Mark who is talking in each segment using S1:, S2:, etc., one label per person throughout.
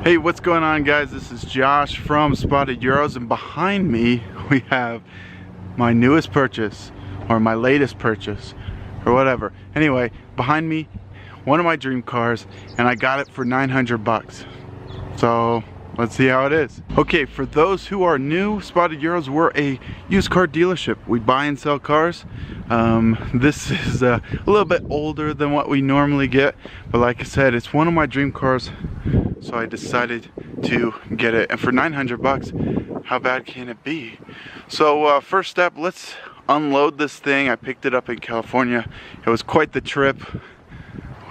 S1: Hey, what's going on, guys? This is Josh from Spotted Euros, and behind me we have my newest purchase, or my latest purchase, or whatever. Anyway, behind me, one of my dream cars, and I got it for 900 bucks. So let's see how it is. Okay, for those who are new, Spotted Euros, we're a used car dealership. We buy and sell cars. This is a little bit older than what we normally get, but like I said, it's one of my dream cars, so I decided to get it. And for 900 bucks, how bad can it be? So first step, let's unload this thing. I picked it up in California. It was quite the trip.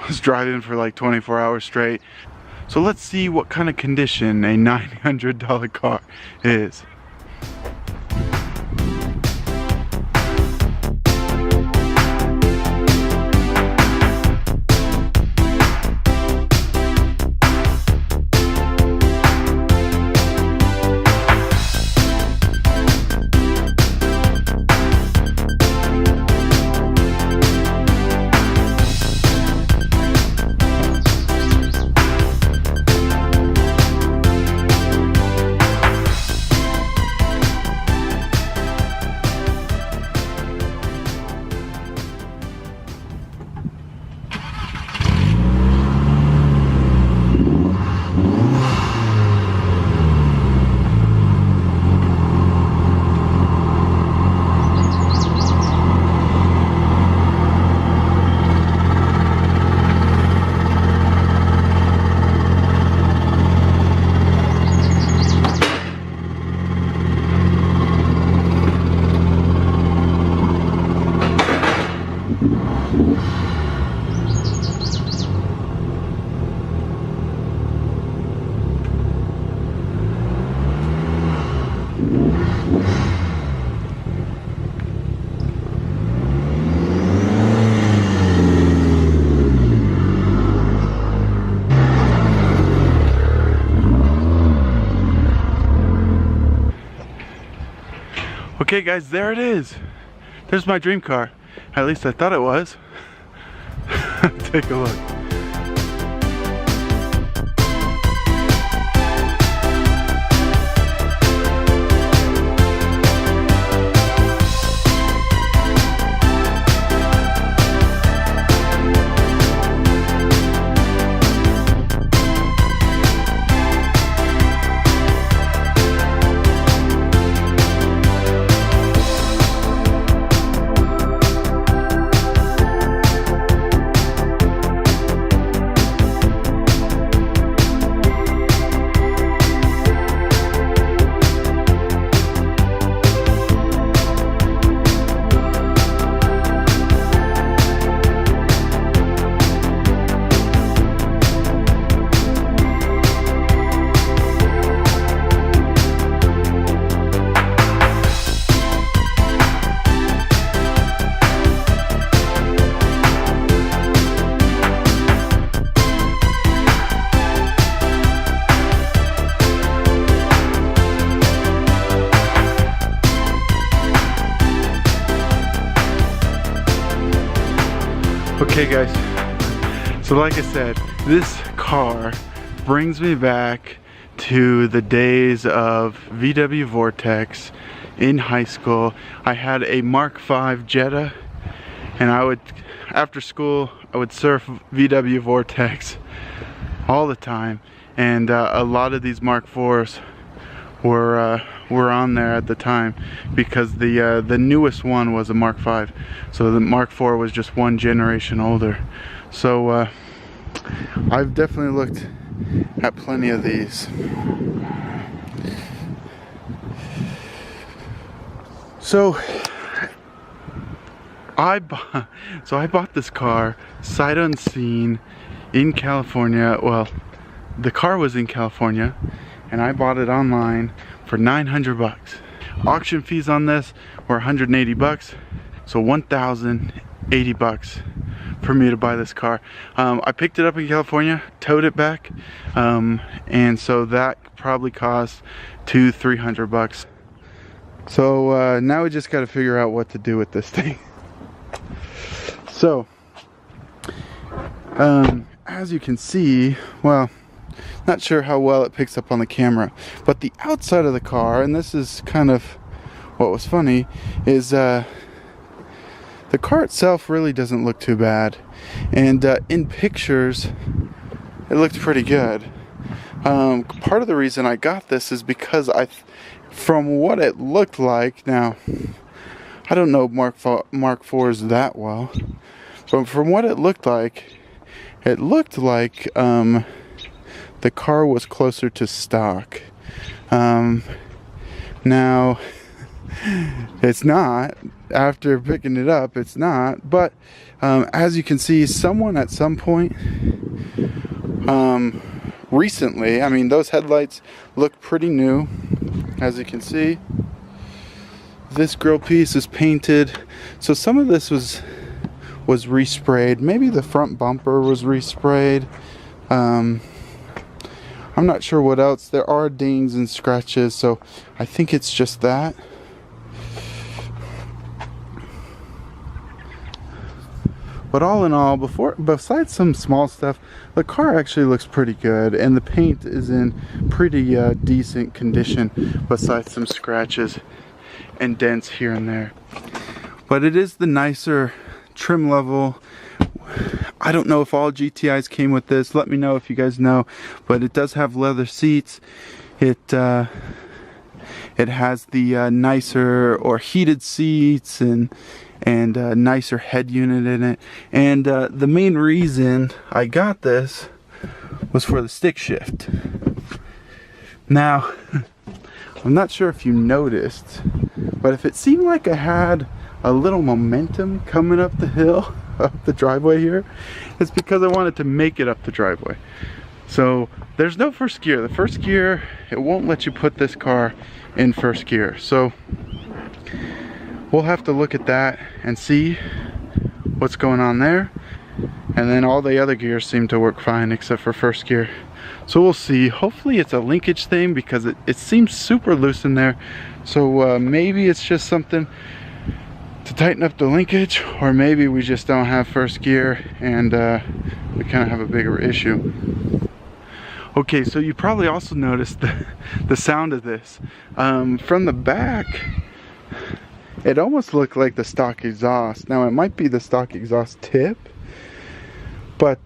S1: I was driving for like 24 hours straight. So let's see what kind of condition a $900 car is. Okay guys, there it is. There's my dream car. At least I thought it was. Take a look. Okay guys, so like I said, this car brings me back to the days of VW Vortex in high school. I had a Mk4 Jetta, and I would, after school, I would surf VW Vortex all the time, and a lot of these Mk4s were on there at the time, because the newest one was a Mk5, so the Mk4 was just one generation older. So I've definitely looked at plenty of these. So I bought this car sight unseen in California. Well, the car was in California, and I bought it online for 900 bucks. Auction fees on this were 180 bucks, so 1,080 bucks for me to buy this car. I picked it up in California, towed it back, and so that probably cost 200-300 bucks. So now we just got to figure out what to do with this thing. So as you can see, well, Not sure how well it picks up on the camera, but the outside of the car, and this is kind of what was funny, is the car itself really doesn't look too bad, and in pictures it looked pretty good. Part of the reason I got this is because from what it looked like, now I don't know Mark 4s that well, but from what it looked like the car was closer to stock. Now it's not. After picking it up, it's not, but as you can see, someone at some point recently, I mean, those headlights look pretty new. As you can see, this grille piece is painted, so some of this was resprayed. Maybe the front bumper was resprayed. I'm not sure what else. There are dings and scratches, so I think it's just that. But all in all, besides some small stuff, the car actually looks pretty good, and the paint is in pretty decent condition, besides some scratches and dents here and there. But it is the nicer trim level. I don't know if all GTIs came with this. Let me know if you guys know. But it does have leather seats. It has the nicer or heated seats and a nicer head unit in it. And the main reason I got this was for the stick shift. Now, I'm not sure if you noticed, but if it seemed like I had a little momentum coming up the hill, up the driveway here, it's because I wanted to make it up the driveway. So there's no first gear. The first gear, it won't let you put this car in first gear. So we'll have to look at that and see what's going on there. And then all the other gears seem to work fine except for first gear. So we'll see. Hopefully it's a linkage thing, because it seems super loose in there. So maybe it's just something to tighten up the linkage, or maybe we just don't have first gear and we kind of have a bigger issue. Okay, so you probably also noticed the sound of this. From the back, it almost looked like the stock exhaust. Now it might be the stock exhaust tip, but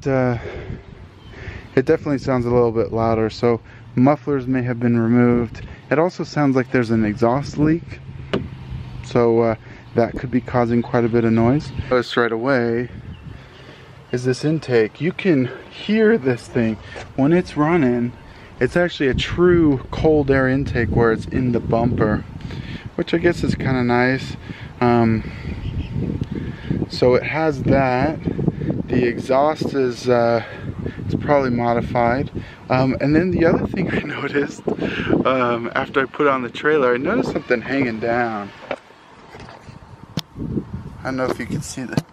S1: it definitely sounds a little bit louder, so mufflers may have been removed. It also sounds like there's an exhaust leak, so that could be causing quite a bit of noise. Notice right away is this intake. You can hear this thing when it's running. It's actually a true cold air intake where it's in the bumper, which I guess is kind of nice. So it has that. The exhaust is it's probably modified. And then the other thing I noticed after I put on the trailer, I noticed something hanging down. I don't know if you can see that.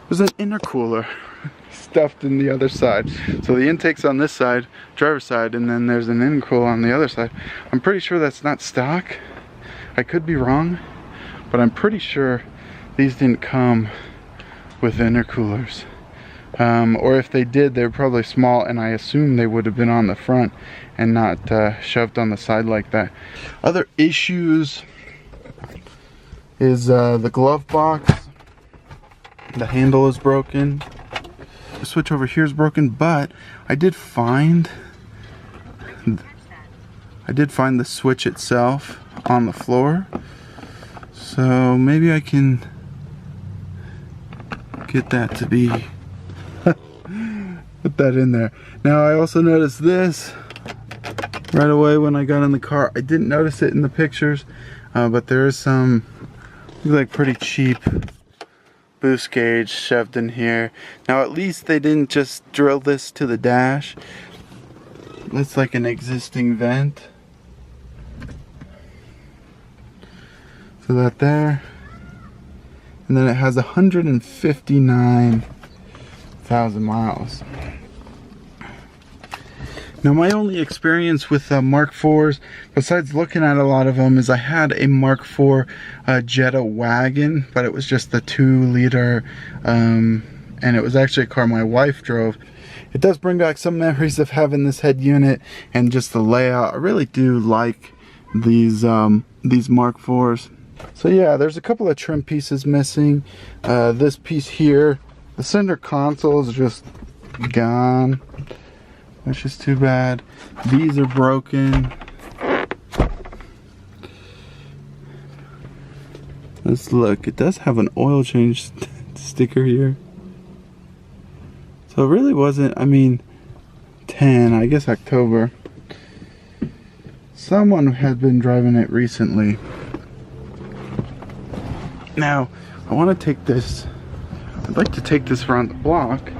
S1: There's an intercooler stuffed in the other side. So the intake's on this side, driver's side, and then there's an intercooler on the other side. I'm pretty sure that's not stock. I could be wrong, but I'm pretty sure these didn't come with intercoolers. Or if they did, they're probably small, and I assume they would have been on the front and not shoved on the side like that. Other issues is the glove box. The handle is broken. The switch over here is broken, but I did find the switch itself on the floor. So maybe I can get that to be put that in there. Now I also noticed this right away when I got in the car. I didn't notice it in the pictures, but there is some like pretty cheap boost gauge shoved in here. Now at least they didn't just drill this to the dash. It's like an existing vent. So that there. And then it has 159,000 miles. Now my only experience with Mark IVs, besides looking at a lot of them, is I had a Mark IV Jetta wagon, but it was just the 2-liter, and it was actually a car my wife drove. It does bring back some memories of having this head unit and just the layout. I really do like these Mark IVs. So yeah, there's a couple of trim pieces missing. This piece here, the center console is just gone, which is too bad. These are broken. Let's look. It does have an oil change sticker here. So it really wasn't, I mean, 10, I guess October. Someone had been driving it recently. Now, I want to take this, I'd like to take this around the block.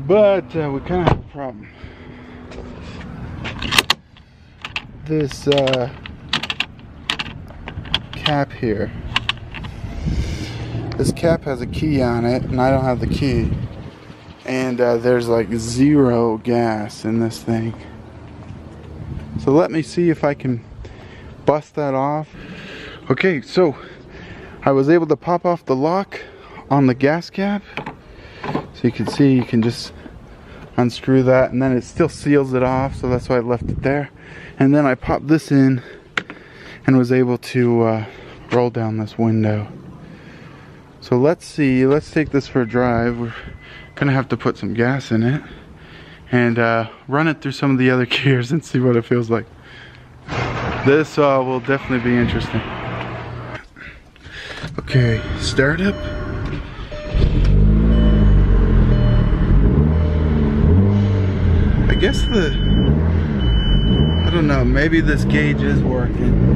S1: But we kind of have a problem. This cap here. This cap has a key on it, and I don't have the key. And there's like 0 gas in this thing. So let me see if I can bust that off. Okay, so I was able to pop off the lock on the gas cap. So you can see, you can just unscrew that, and then it still seals it off, so that's why I left it there. And then I popped this in and was able to roll down this window. So let's see, let's take this for a drive. We're gonna have to put some gas in it and run it through some of the other gears and see what it feels like. This will definitely be interesting. Okay, start up. I guess I don't know, maybe this gauge is working.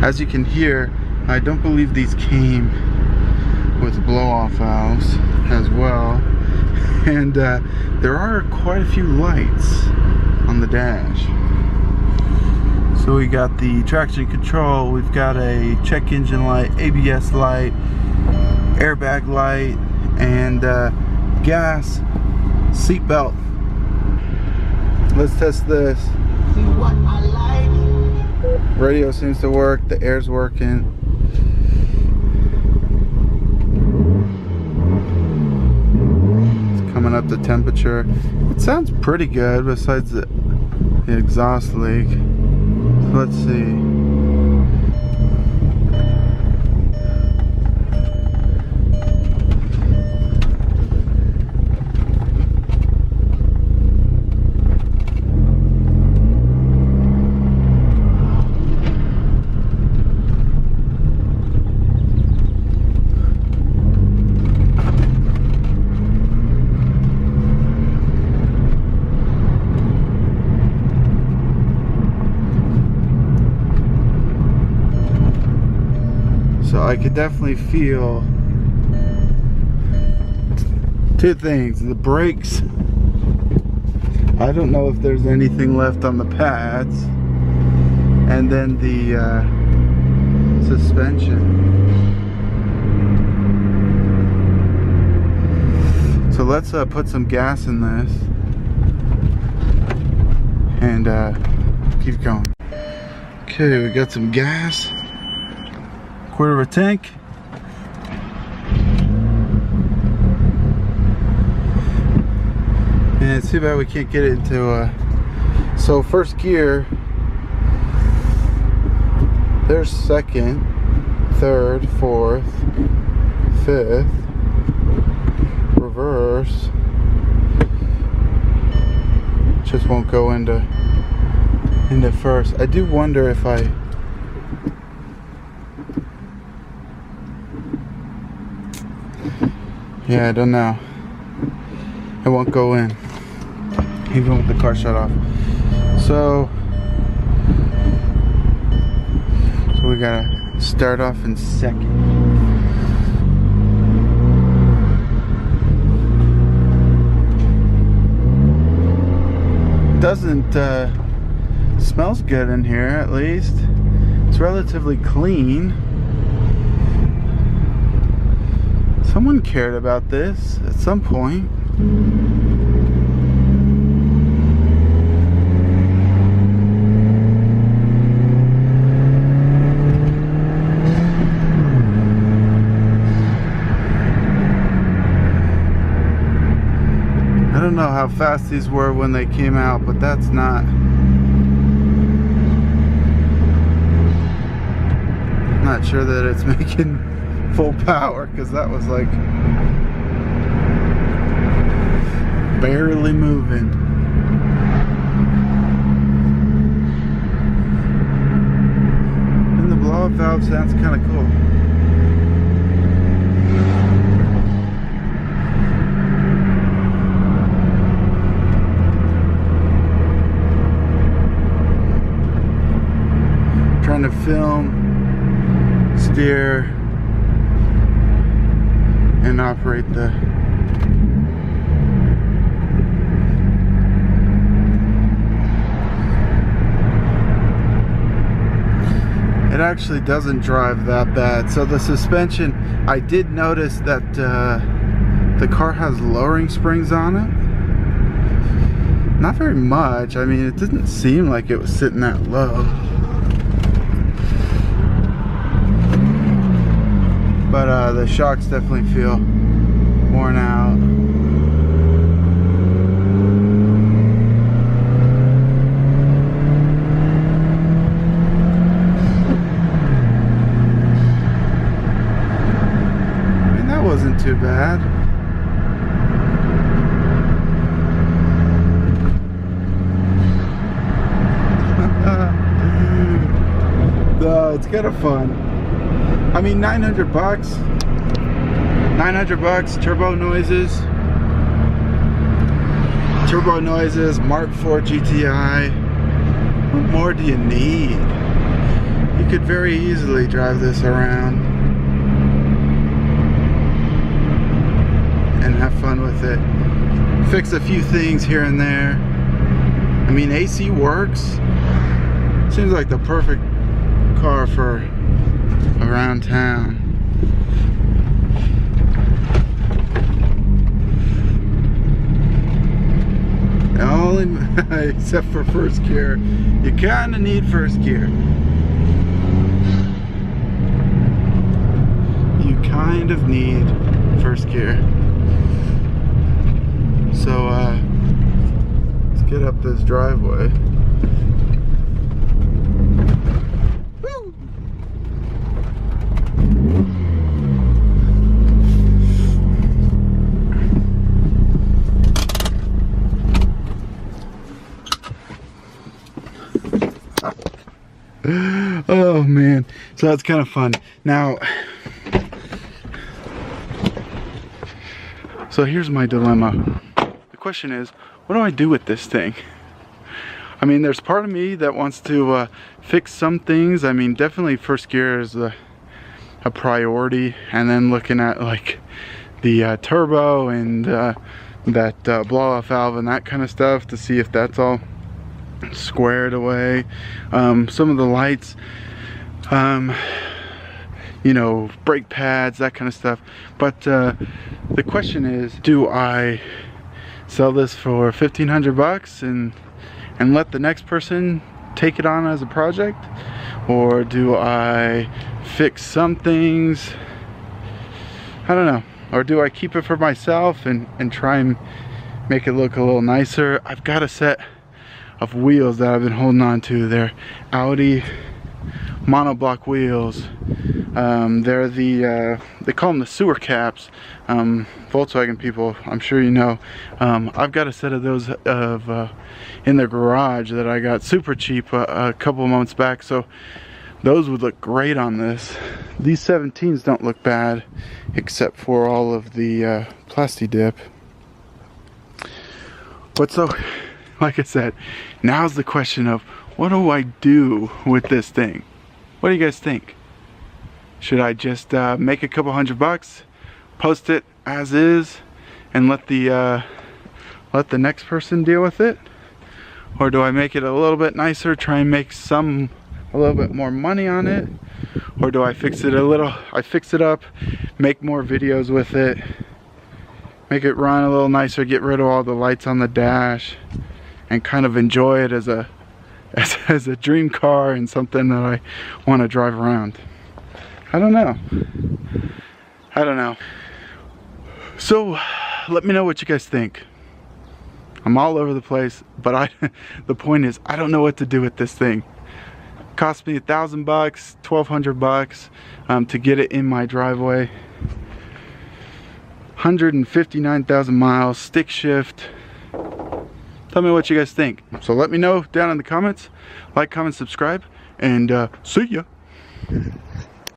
S1: As you can hear, I don't believe these came with blow-off valves as well. And there are quite a few lights on the dash. So we got the traction control, we've got a check engine light, ABS light, airbag light, and gas, seat belt. Let's test this. See what I like. Radio seems to work, the air's working. It's coming up to temperature. It sounds pretty good besides the exhaust leak. So let's see. So I could definitely feel two things. The brakes, I don't know if there's anything left on the pads, and then the suspension. So let's put some gas in this and keep going. Okay, we got some gas. Quarter of a tank. And it's too bad we can't get it into so first gear, there's second, third, fourth, fifth, reverse. Just won't go into first. I do wonder if yeah, I don't know. It won't go in, even with the car shut off. So we gotta start off in second. Doesn't smells good in here, at least. It's relatively clean. Someone cared about this at some point. I don't know how fast these were when they came out, but that's not. Not sure that it's making full power, because that was like barely moving. And the blow-up valve sounds kind of cool. Trying to film, steer, and operate the it actually doesn't drive that bad. So the suspension, I did notice that the car has lowering springs on it. Not very much. I mean, it didn't seem like it was sitting that low. But the shocks definitely feel worn out. I mean, that wasn't too bad. It's kind of fun. I mean, 900 bucks, turbo noises, Mk4 GTI. What more do you need? You could very easily drive this around and have fun with it. Fix a few things here and there. I mean, AC works. Seems like the perfect car for around town. Only except for first gear. You kind of need first gear. You kind of need first gear. So let's get up this driveway. Oh man, so that's kind of fun. Now, so here's my dilemma. The question is, what do I do with this thing? I mean, there's part of me that wants to fix some things. I mean, definitely first gear is a priority, and then looking at like the turbo and that blow-off valve and that kind of stuff to see if that's all squared away. Some of the lights, you know, brake pads, that kind of stuff. But the question is, do I sell this for 1,500 bucks and let the next person take it on as a project, or do I fix some things? I don't know. Or do I keep it for myself and try and make it look a little nicer? I've got a set of wheels that I've been holding on to. They're Audi monoblock wheels. They're the they call them the sewer caps. Volkswagen people, I'm sure you know. I've got a set of those in the garage that I got super cheap a couple of months back, so those would look great on this. These 17s don't look bad except for all of the plasti dip. But so, like I said, now's the question of, what do I do with this thing? What do you guys think? Should I just make a couple $100, post it as is, and let the next person deal with it? Or do I make it a little bit nicer, try and make a little bit more money on it? Or do I fix it a little? I fix it up, make more videos with it, make it run a little nicer, get rid of all the lights on the dash, and kind of enjoy it as a dream car and something that I want to drive around. I don't know. So let me know what you guys think. I'm all over the place, but the point is, I don't know what to do with this thing. It cost me $1,000, $1,200 to get it in my driveway. 159,000 miles, stick shift. Tell me what you guys think. So let me know down in the comments. Like, comment, subscribe, and see ya.